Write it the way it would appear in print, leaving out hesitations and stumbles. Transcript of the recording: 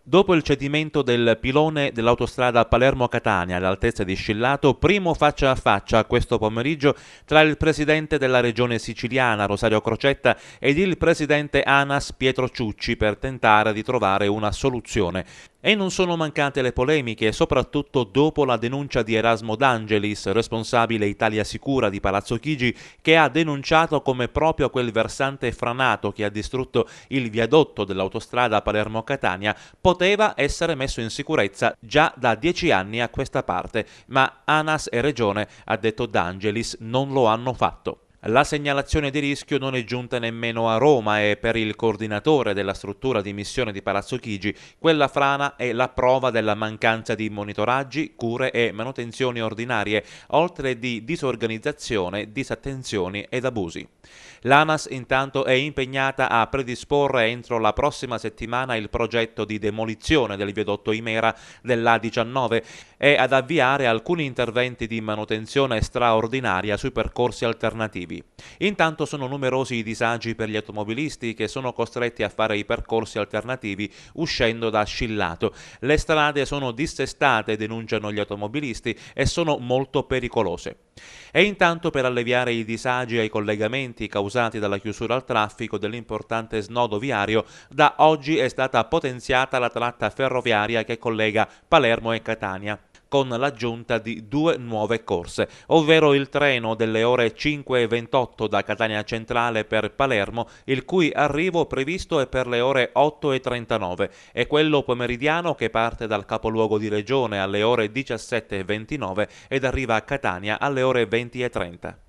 Dopo il cedimento del pilone dell'autostrada Palermo-Catania all'altezza di Scillato, primo faccia a faccia questo pomeriggio tra il presidente della regione siciliana Rosario Crocetta ed il presidente ANAS Pietro Ciucci per tentare di trovare una soluzione. E non sono mancate le polemiche, soprattutto dopo la denuncia di Erasmo D'Angelis, responsabile Italia Sicura di Palazzo Chigi, che ha denunciato come proprio quel versante franato che ha distrutto il viadotto dell'autostrada Palermo-Catania poteva essere messo in sicurezza già da 10 anni a questa parte, ma ANAS e Regione, ha detto D'Angelis, non lo hanno fatto. La segnalazione di rischio non è giunta nemmeno a Roma e per il coordinatore della struttura di missione di Palazzo Chigi quella frana è la prova della mancanza di monitoraggi, cure e manutenzioni ordinarie, oltre di disorganizzazione, disattenzioni ed abusi. L'ANAS intanto è impegnata a predisporre entro la prossima settimana il progetto di demolizione del viadotto Imera dell'A19 e ad avviare alcuni interventi di manutenzione straordinaria sui percorsi alternativi. Intanto sono numerosi i disagi per gli automobilisti che sono costretti a fare i percorsi alternativi uscendo da Scillato. Le strade sono dissestate, denunciano gli automobilisti, e sono molto pericolose. E intanto, per alleviare i disagi ai collegamenti causati dalla chiusura al traffico dell'importante snodo viario, da oggi è stata potenziata la tratta ferroviaria che collega Palermo e Catania, con l'aggiunta di 2 nuove corse, ovvero il treno delle ore 5:28 da Catania Centrale per Palermo, il cui arrivo previsto è per le ore 8:39, e quello pomeridiano che parte dal capoluogo di regione alle ore 17:29 ed arriva a Catania alle ore 20:30.